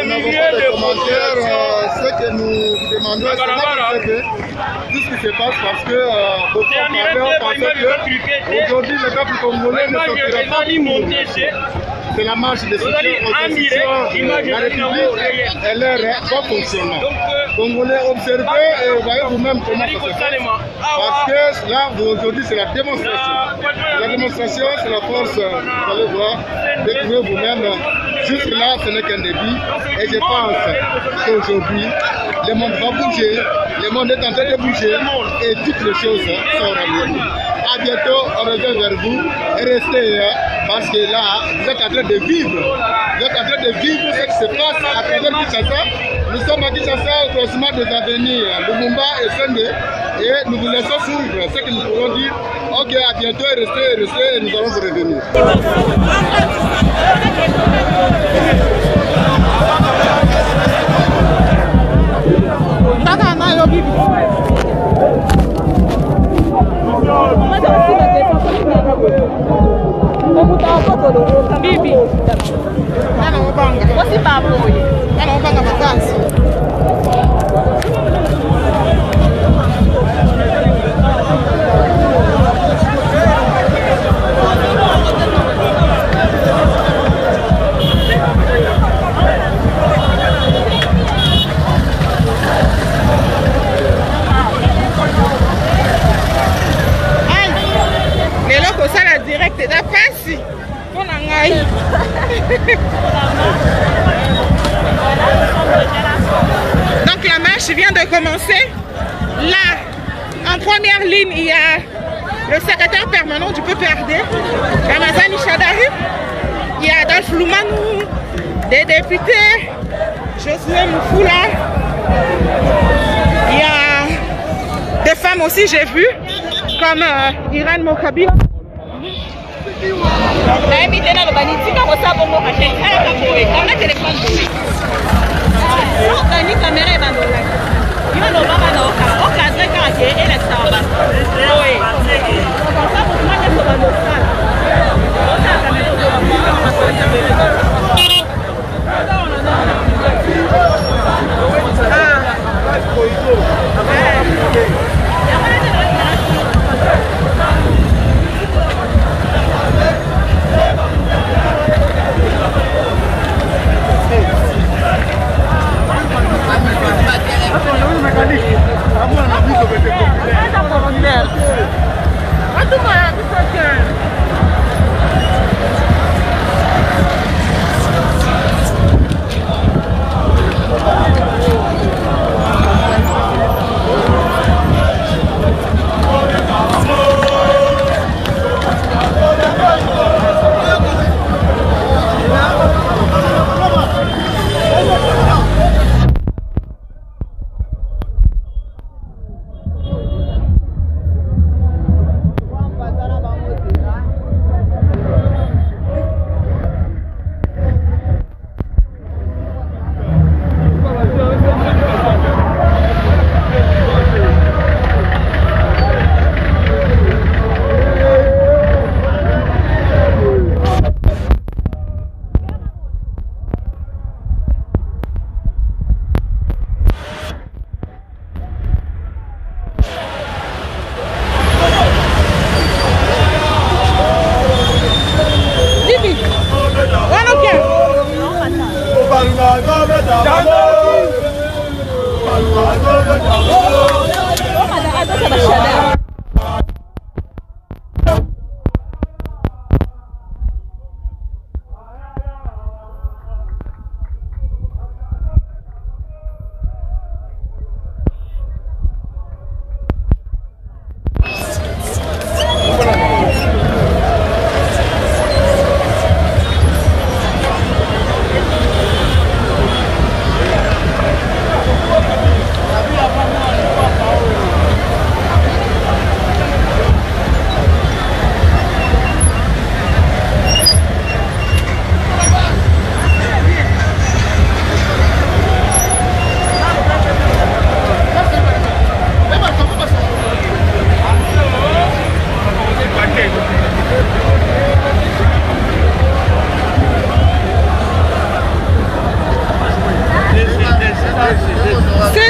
n'avons pas de commentaires. Ce que nous demandons, c'est tout ce qui se passe parce que beaucoup de parleurs pensaient qu'aujourd'hui le peuple congolais ne sortira pas. C'est la marche de soutien aux institutions de la République et leur bon fonctionnement. Congolais, observez et voyez vous-même comment ça se fait. Parce que là, aujourd'hui, c'est la démonstration. La démonstration, c'est la force, vous allez voir, découvrir vous-même. Jusque là, ce n'est qu'un début. Et je pense qu'aujourd'hui, le monde va bouger, le monde est en train de bouger et toutes les choses sont réalisées. À bientôt, on revient vers vous et restez parce que là, vous êtes en train de vivre. Vous êtes en train de vivre ce qui se passe à travers Kinshasa. Nous sommes à Kinshasa au croisement des avenirs Lumumba et Sendé et nous vous laissons suivre ce que nous pouvons dire. Ok, à bientôt et restez et nous allons vous revenir. Bibi. What's Donc la marche vient de commencer. Là, en première ligne, il y a le secrétaire permanent du PPRD, Ramazani Chadahu. Il y a Adolphe Loumanou, des députés, Josué Moufoula. Il y a des femmes aussi, j'ai vu, comme Irène Mokabi.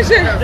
DG.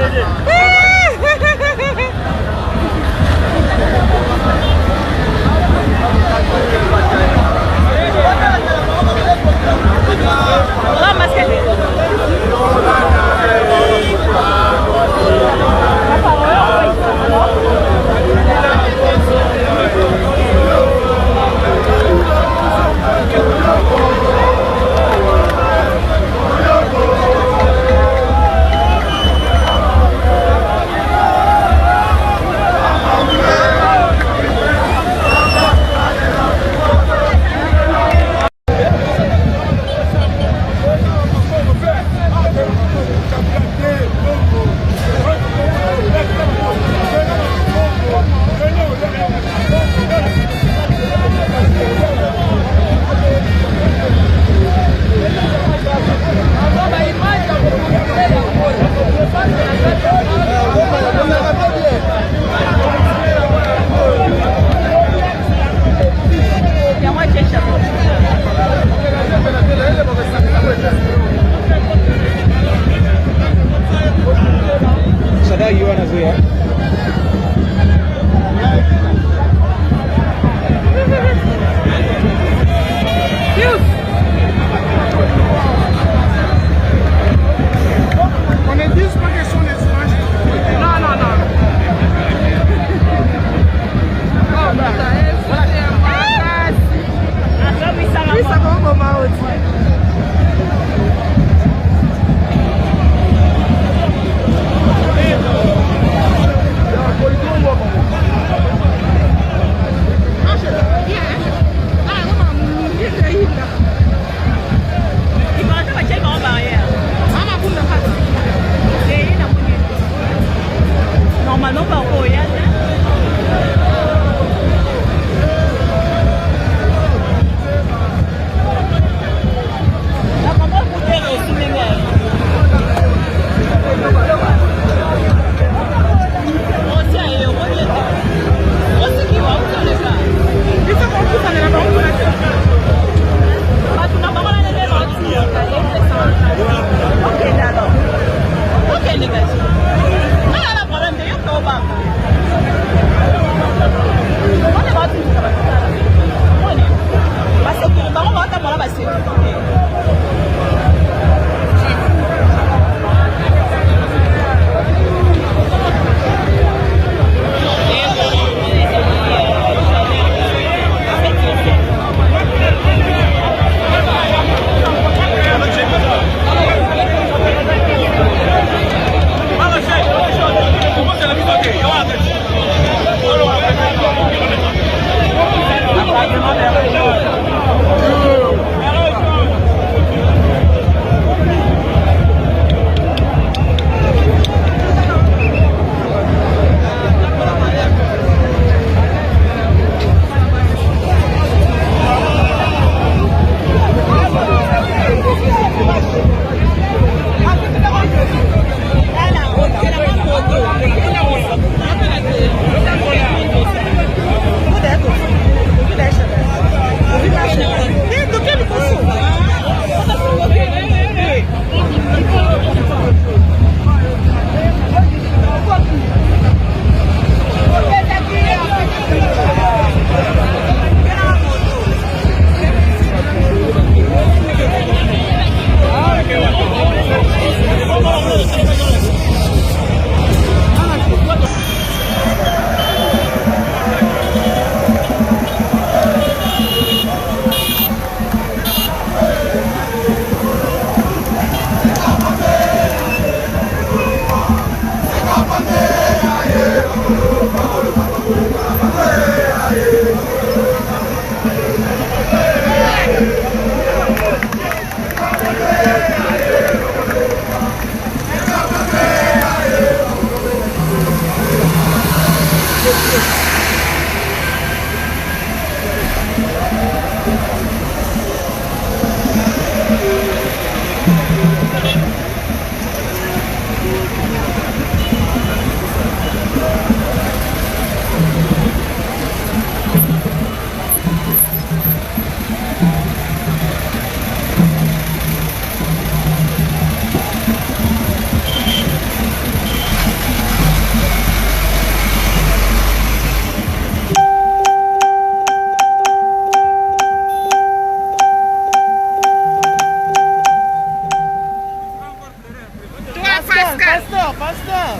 Pasteur, pasteur.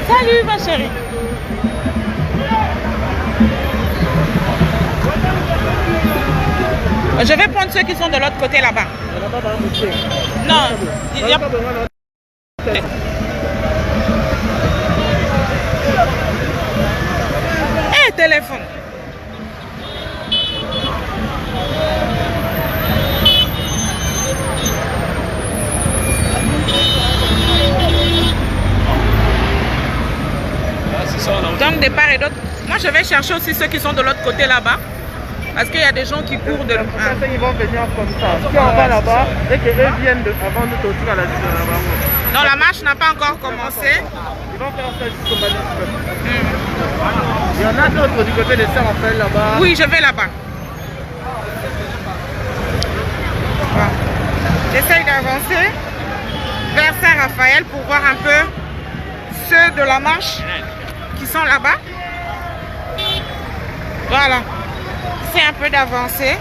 Salut ma chérie. Je vais prendre ceux qui sont de l'autre côté là-bas. Non, il y a... Hé, téléphone. Donc de part et d'autre, moi je vais chercher aussi ceux qui sont de l'autre côté là-bas. Parce qu'il y a des gens qui courent de... Ils vont venir comme ça. Si on va là-bas et qu'eux viennent avant de sortir à la là-bas. Non, la marche n'a pas encore commencé. Ils vont faire ça jusqu'au Mali. Il y en a d'autres du côté de Saint-Raphaël là-bas. Oui, je vais là-bas. Voilà. J'essaye d'avancer vers Saint-Raphaël pour voir un peu ceux de la marche qui sont là-bas. Voilà. C'est un peu d'avancer.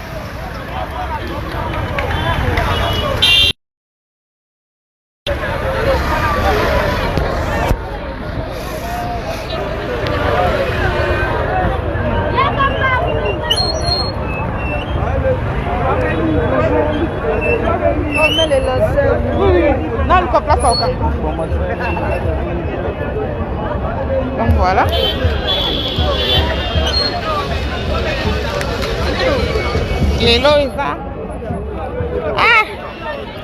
Non, le couple là, pas aucun. Donc voilà. Lelo eza. Ah!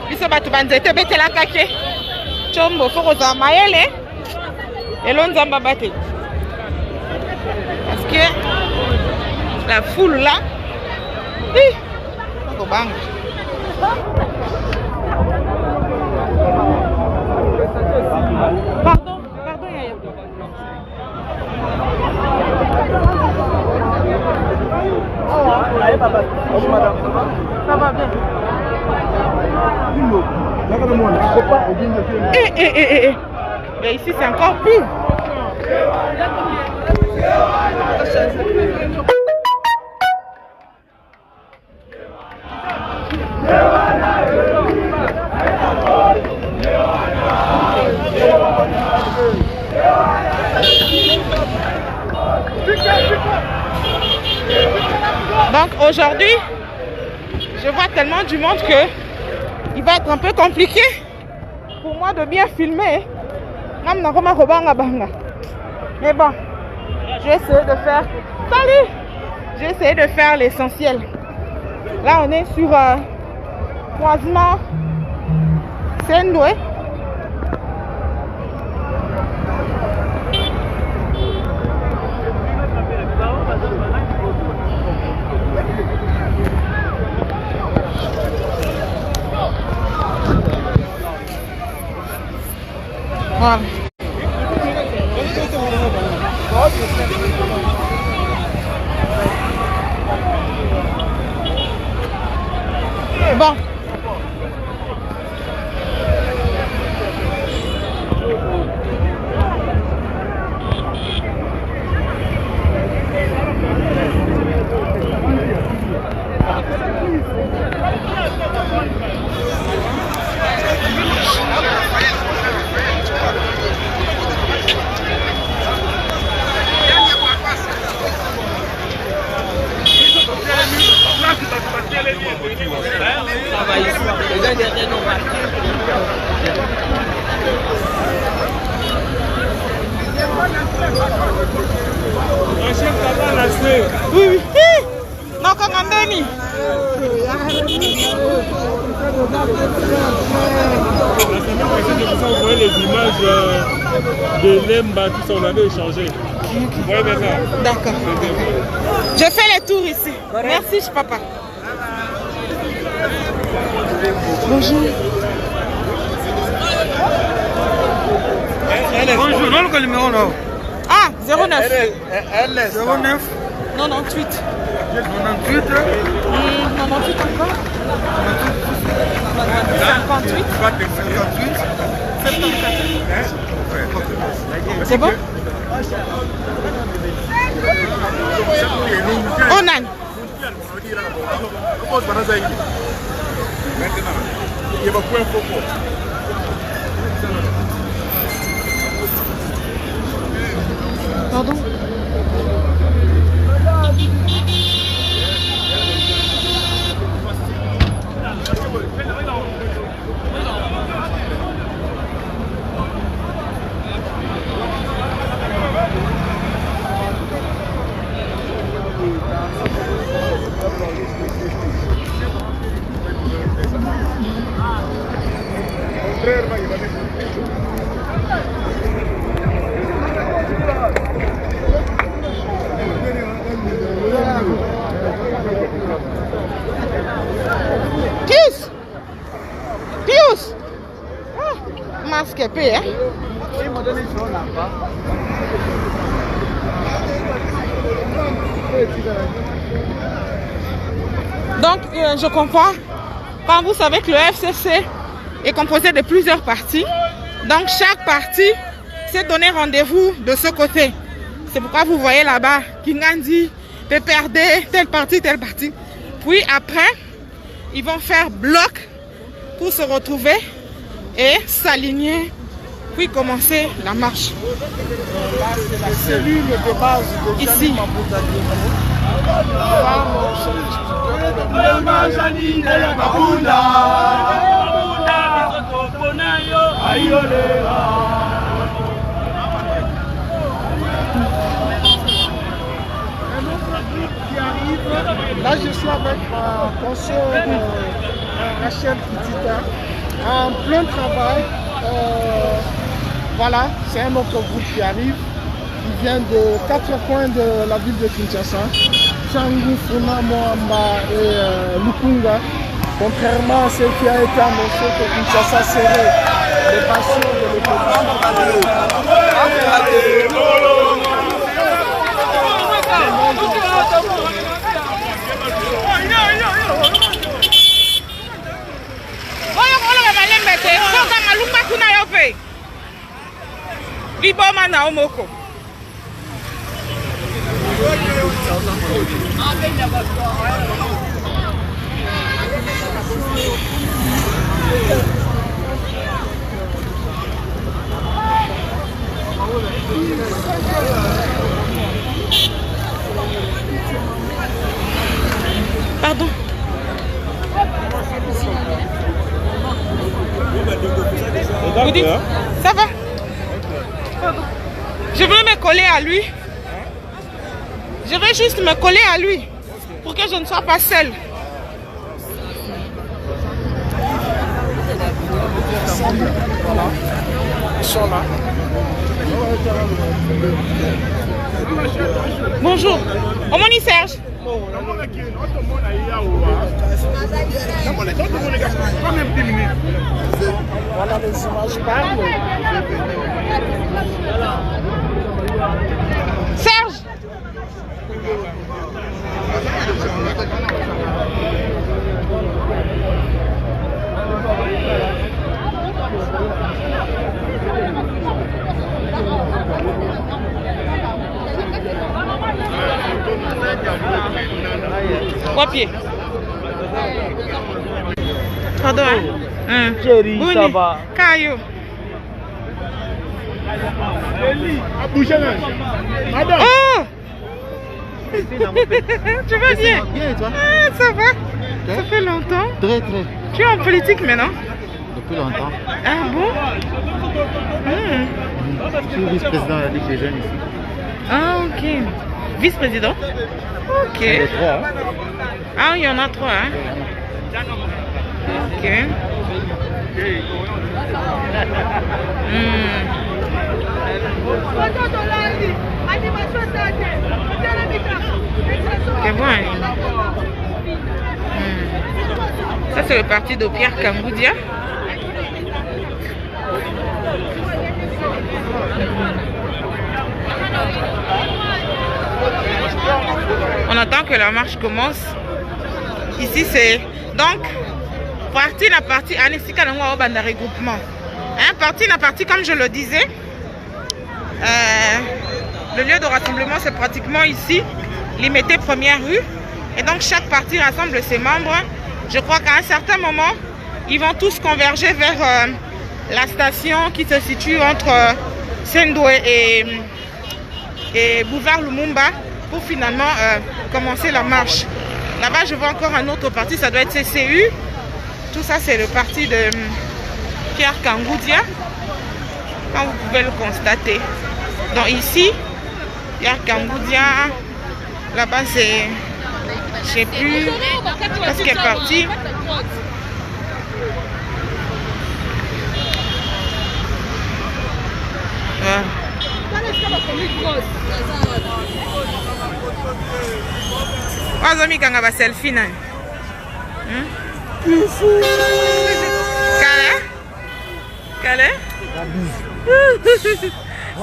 Biso batu banzete betela kake. Chombo foko za mayele. Elo nzamba bate. Parce que la foule là. Hi! Foko bang. Pardon, Yaya. Ça va bien. Mais ici c'est encore pire. Donc aujourd'hui, je vois tellement du monde que il va être un peu compliqué pour moi de bien filmer. Mais bon, j'ai essayé de faire... Salut! J'ai essayé de faire l'essentiel. Là, on est sur croisement Sendoué. Voilà. Bon. Oui, oui. Non, quand on est vous voyez les images de Lemba, tout ça, on avait échangé. Vous voyez maintenant. D'accord. Je fais les tours ici. Merci, papa. Bonjour. Bonjour, non le numéro là. Ah, 09. Elle est 09. 98. 98. 98 encore. 58. 74. C'est bon? Onan. Pardon? Pius! Masque épais, hein? Donc, je comprends. Quand vous savez que le FCC est composé de plusieurs parties, donc chaque partie s'est donné rendez-vous de ce côté. C'est pourquoi vous voyez là-bas Kingandi, PPRD, telle partie, telle partie. Puis après, ils vont faire bloc pour se retrouver et s'aligner, puis commencer la marche. Là, c'est la cellule de base de ici. Là, je suis avec ma consoeur Rachel Kitita en plein travail. Voilà, c'est un autre groupe qui arrive. Il vient de 4 coins de la ville de Kinshasa. Changu, Funa, Moamba et Lukunga. Contrairement à ce qui a été annoncé que Kinshasa serait les passions de l'opposition. Pardon. Vous dites, ça va? Je veux me coller à lui. Je vais juste me coller à lui pour que je ne sois pas seule. Voilà. Ils sont là. Bonjour. Omoni Serge. Voilà, les images parlent. Serge. Papier. Pardon. Chérie, ça va. Caillou. Oh! Tu vas bien? Bien et toi? Ah, ça va? Ça fait longtemps? Très très. Tu es en politique maintenant? Depuis longtemps. Ah bon? Je suis vice-président de la Ligue des jeunes ici. Ah ok. Vice-président? Ok. Il y a 3. Hein? Ah il y en a 3 hein? Ok. C'est bon, hein? Ça, c'est le parti de Pierre Kangoudia. On attend que la marche commence. Ici, c'est donc parti na parti. Anesika nango banda regroupement. Parti na parti, comme je le disais. Le lieu de rassemblement, c'est pratiquement ici, limité première rue. Et donc, chaque parti rassemble ses membres. Je crois qu'à un certain moment, ils vont tous converger vers la station qui se situe entre Sendoué et Boulevard Lumumba pour finalement commencer la marche. Là-bas, je vois encore un autre parti, ça doit être CCU. Tout ça, c'est le parti de Pierre Kangoudia, comme vous pouvez le constater. Donc ici, Pierre Kangoudia, là-bas, c'est, je sais plus, parce qu'il est parti. Azomi kanga ba selfie nani? Kale?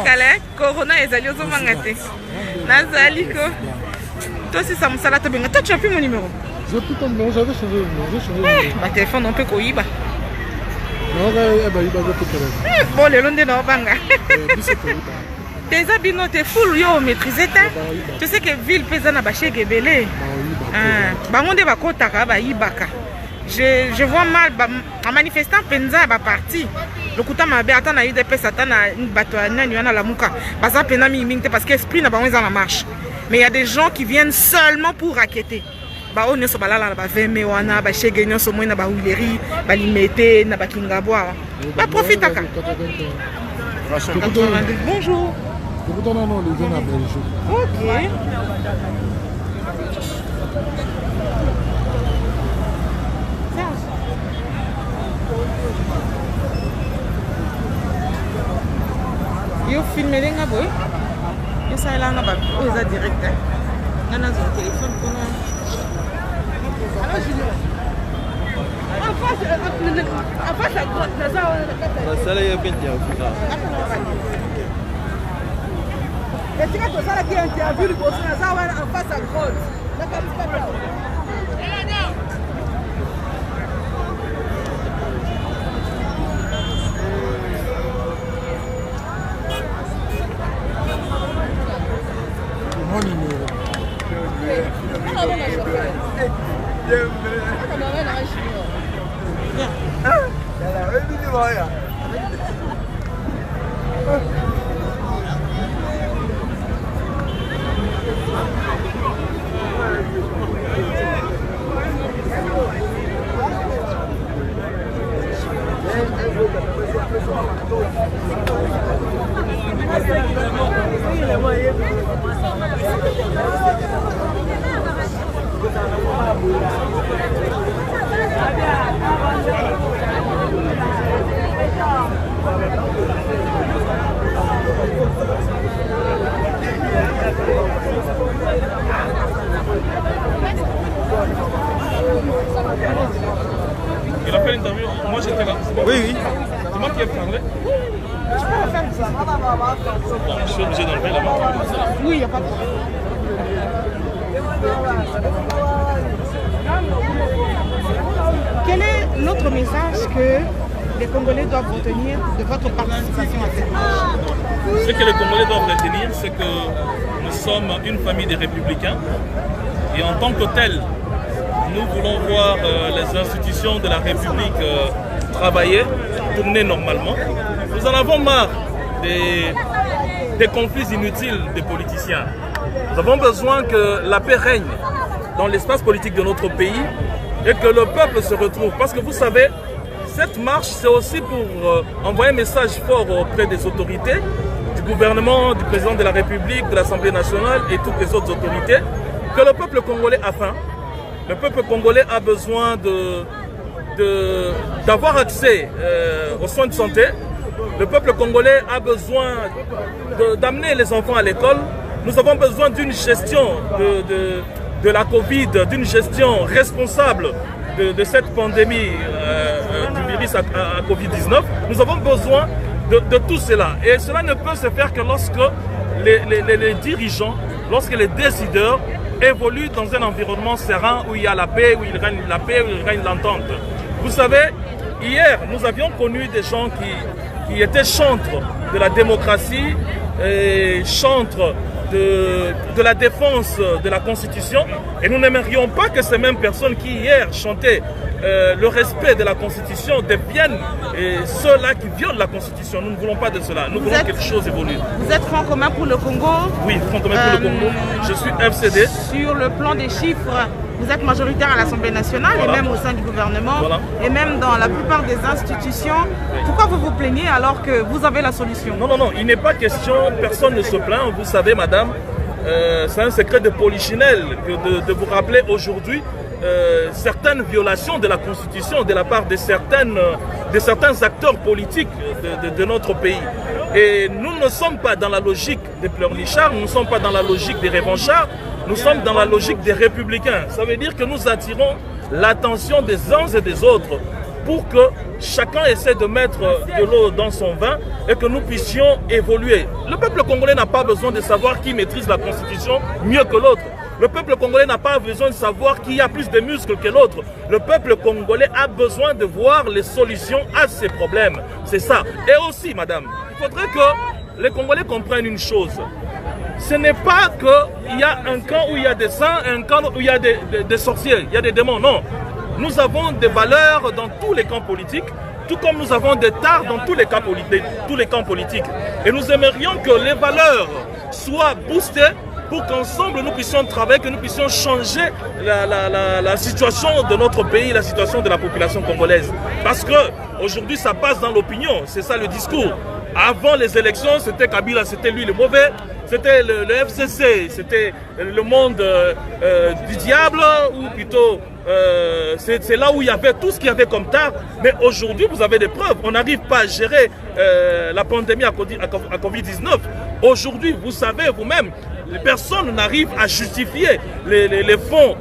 Kale? Corona ezali ozomanga te. Nazali ko. Toi aussi ça musala to benga. Toi tu as plus mon numéro? J'ai plus ton numéro, j'avais changé le numéro. Bah téléphone on peut koyiba. Non, bah il va go téléphone. Bon le londe na banga. Tes habits t'es full yo maîtriser ta. Tu sais que ville pesa na baché gebele. Bangonde bakotaka ba yibaka. Je vois mal en manifestant penza ba parti. Le kuta mabe atana ide pesa atana bato nani wana la muka. Baza pena mi mingte parce que esprit na bango na marche. Mais il y a des gens qui viennent seulement pour raqueter. Ba on ne so balala ba veme wana ba chege nyoso mo na ba huileri ba limete na ba kingabwa. Ba profitaka. Bonjour. Non, les jeunes à Belgique. Ok. Yo filmé les boy. Yo ça là na ba o za direct. Nana zo téléphone pour nous. Alors Julien. En face à droite, ça là il y a bien dit. Et tu vas te faire qui interview en face à droite. Mon numéro. Il a fait l'interview, moi j'étais là. Oui. C'est moi qui ai parlé. Bon, je suis obligé d'enlever la marque. Oui, il n'y a pas de problème. Quel est l'autre message que les Congolais doivent retenir de votre participation à cette marche? Ce que les Congolais doivent retenir, c'est que nous sommes une famille de républicains et en tant que tel, nous voulons voir les institutions de la République travailler, tourner normalement. Nous en avons marre des conflits inutiles des politiciens. Nous avons besoin que la paix règne dans l'espace politique de notre pays et que le peuple se retrouve. Parce que vous savez, cette marche, c'est aussi pour envoyer un message fort auprès des autorités, du gouvernement, du président de la République, de l'Assemblée nationale et toutes les autres autorités, que le peuple congolais a faim. Le peuple congolais a besoin d'avoir accès aux soins de santé. Le peuple congolais a besoin d'amener les enfants à l'école. Nous avons besoin d'une gestion de la Covid, d'une gestion responsable de cette pandémie du virus à Covid-19. Nous avons besoin de tout cela. Et cela ne peut se faire que lorsque les dirigeants, lorsque les décideurs évoluent dans un environnement serein où il y a la paix, où il règne la paix, où il règne l'entente. Vous savez, hier, nous avions connu des gens qui étaient chantres de la démocratie et chantres de la défense de la Constitution. Et nous n'aimerions pas que ces mêmes personnes qui hier chantaient le respect de la Constitution deviennent ceux-là qui violent la Constitution. Nous ne voulons pas de cela. Nous voulons que quelque chose évolue. Vous êtes Front commun pour le Congo? Oui, Front commun pour le Congo. Je suis FCD. Sur le plan des chiffres, vous êtes majoritaire à l'Assemblée nationale, voilà, et même au sein du gouvernement, voilà, et même dans la plupart des institutions. Oui. Pourquoi vous vous plaignez alors que vous avez la solution? Non, non, non, il n'est pas question, personne ne se plaint. Vous savez, madame, c'est un secret de polichinelle de vous rappeler aujourd'hui certaines violations de la Constitution de la part de certains acteurs politiques de notre pays. Et nous ne sommes pas dans la logique des pleurnichards, nous ne sommes pas dans la logique des revanchards, nous sommes dans la logique des républicains. Ça veut dire que nous attirons l'attention des uns et des autres pour que chacun essaie de mettre de l'eau dans son vin et que nous puissions évoluer. Le peuple congolais n'a pas besoin de savoir qui maîtrise la Constitution mieux que l'autre. Le peuple congolais n'a pas besoin de savoir qui a plus de muscles que l'autre. Le peuple congolais a besoin de voir les solutions à ses problèmes. C'est ça. Et aussi, madame, il faudrait que les Congolais comprennent une chose. Ce n'est pas qu'il y a un camp où il y a des saints et un camp où il y a des sorciers, il y a des démons. Non. Nous avons des valeurs dans tous les camps politiques, tout comme nous avons des tares dans tous les camps politiques. Et nous aimerions que les valeurs soient boostées pour qu'ensemble nous puissions travailler, que nous puissions changer la situation de notre pays, la situation de la population congolaise. Parce qu'aujourd'hui, ça passe dans l'opinion, c'est ça le discours. Avant les élections, c'était Kabila, c'était lui le mauvais, c'était le FCC, c'était le monde du diable, ou plutôt c'est là où il y avait tout ce qu'il y avait comme tard. Mais aujourd'hui, vous avez des preuves. On n'arrive pas à gérer la pandémie à Covid-19. Aujourd'hui, vous savez vous-même, personne n'arrive à justifier les fonds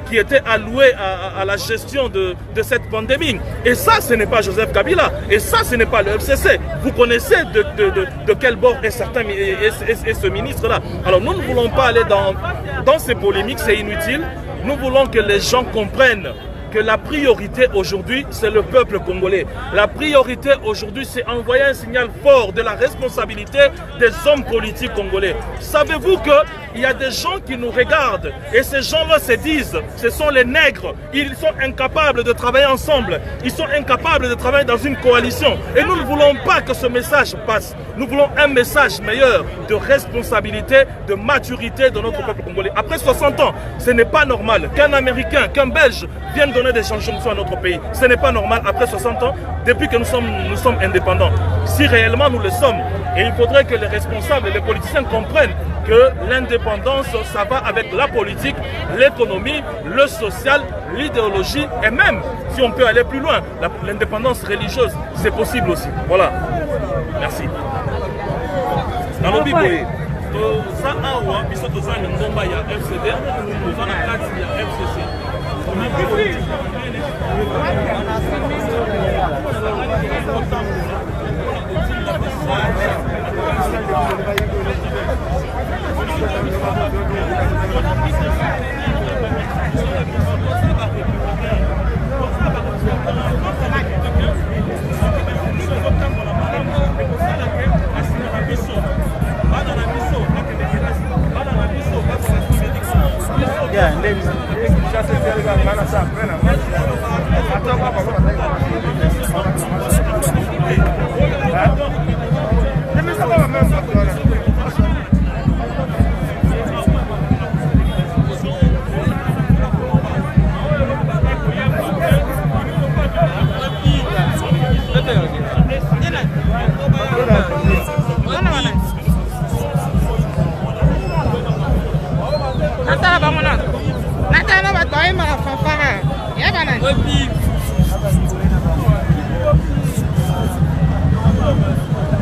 qui étaient alloués à la gestion de cette pandémie. Et ça, ce n'est pas Joseph Kabila. Et ça, ce n'est pas le FCC. Vous connaissez de quel bord est ce ministre-là. Alors, nous ne voulons pas aller dans ces polémiques, c'est inutile. Nous voulons que les gens comprennent que la priorité aujourd'hui, c'est le peuple congolais. La priorité aujourd'hui, c'est envoyer un signal fort de la responsabilité des hommes politiques congolais. Savez-vous qu'il y a des gens qui nous regardent et ces gens-là se disent, ce sont les nègres, ils sont incapables de travailler ensemble, ils sont incapables de travailler dans une coalition. Et nous ne voulons pas que ce message passe. Nous voulons un message meilleur de responsabilité, de maturité de notre peuple congolais. Après 60 ans, ce n'est pas normal qu'un Américain, qu'un Belge vienne donner des changements à notre pays. Ce n'est pas normal après 60 ans, depuis que nous sommes indépendants. Si réellement nous le sommes, et il faudrait que les responsables et les politiciens comprennent que l'indépendance, ça va avec la politique, l'économie, le social, l'idéologie, et même, si on peut aller plus loin, l'indépendance religieuse, c'est possible aussi. Voilà. Merci. Dans le Bible, ça a biso toza na ngomba ya FCD, toza na kati ya FCC.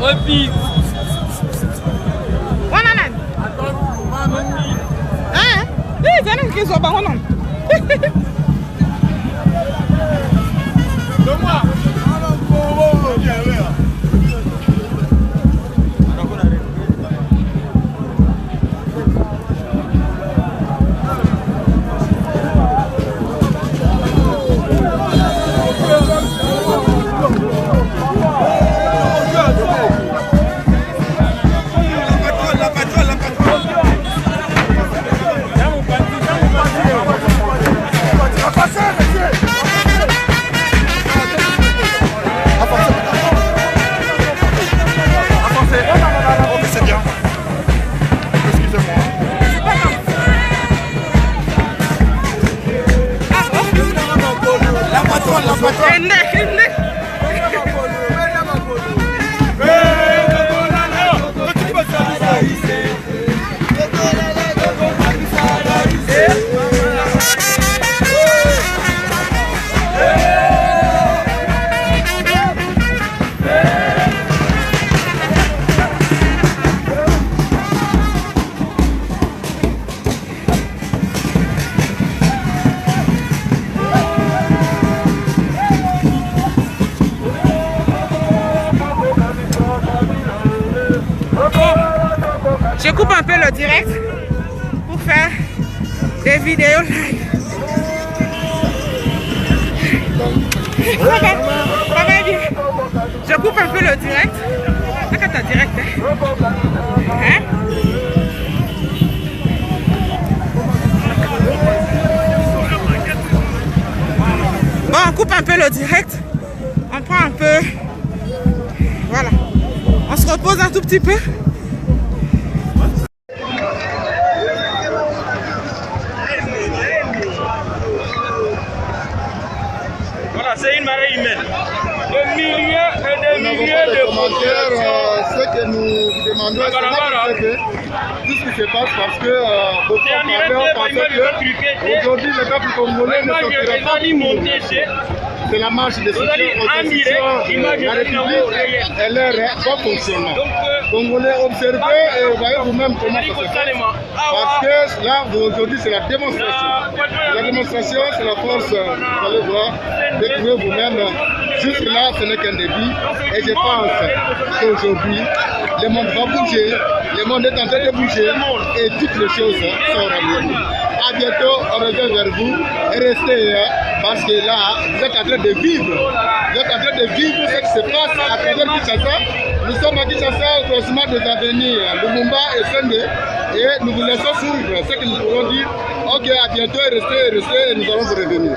Repeat. Wananan. Ah, eh, tena kizo ba wonon. Je coupe un peu le direct pour faire des vidéos live. Ça va bien. Je coupe un peu le direct. Regarde ta direct. Hein? Bon, on coupe un peu le direct. On prend un peu. Voilà. On se repose un tout petit peu. C'est une marée humaine. Des milliers et des milliers de commentaires. Ce que nous demandons, c'est tout ce qui se passe parce que beaucoup de pensaient qu'aujourd'hui le peuple congolais ne sortira pas. C'est la marche des soutiens aux institutions. La République, elle est bon fonctionnement. Congolais, observez et voyez vous-même comment ça se fait. Parce que là, aujourd'hui, c'est la démonstration. La démonstration, c'est la force, vous allez voir, découvrir vous-même. Jusque là, ce n'est qu'un début. Et je pense qu'aujourd'hui, le monde va bouger, le monde est en train de bouger et toutes les choses sont réalisées. A bientôt, on revient vers vous et restez parce que là, vous êtes en train de vivre. Vous êtes en train de vivre ce qui se passe à travers Kinshasa. Nous sommes à Kinshasa au croisement des avenirs Lumumba et Sende et nous vous laissons suivre ce que nous pourrons dire. Ok, à bientôt et restez et nous allons vous revenir.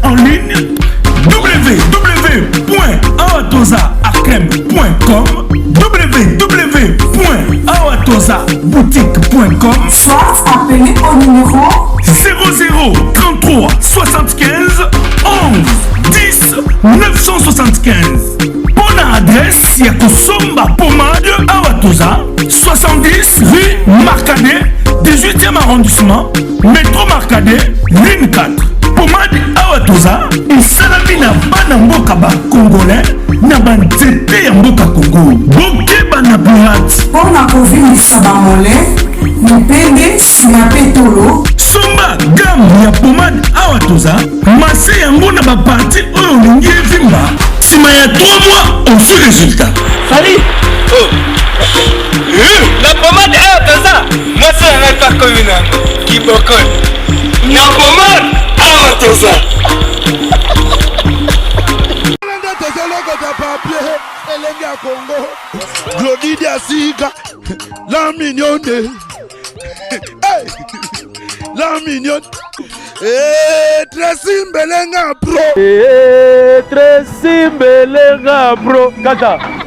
En ligne www.awatosaacrem.com www.awatosaboutique.com soit appelé au numéro 00 33 75 11 10 975. Bonne adresse Yakosomba Pomade Awatosa 70 rue Marcadet 18e arrondissement métro Marcadet ligne 4. Pomade Awatosa et Salamina bana mboka ba congolais na banzete ya mboka Congo. Bokeba na pirate. Pona kovinisa bamole mipende na petolo. Somba gamme ya pomade Awatosa masse yango na ba parti oyo lingi evimba. Sima ya 3 mois on fait résultat. Salut. La pomade Awatosa moi c'est un pas comme qui bokon. La pomade Awatosa. Glody Diasiga, la mignonne. Hey! la mignonne. Tracy Mbelenga bro. Tracy Mbelenga bro. Kata.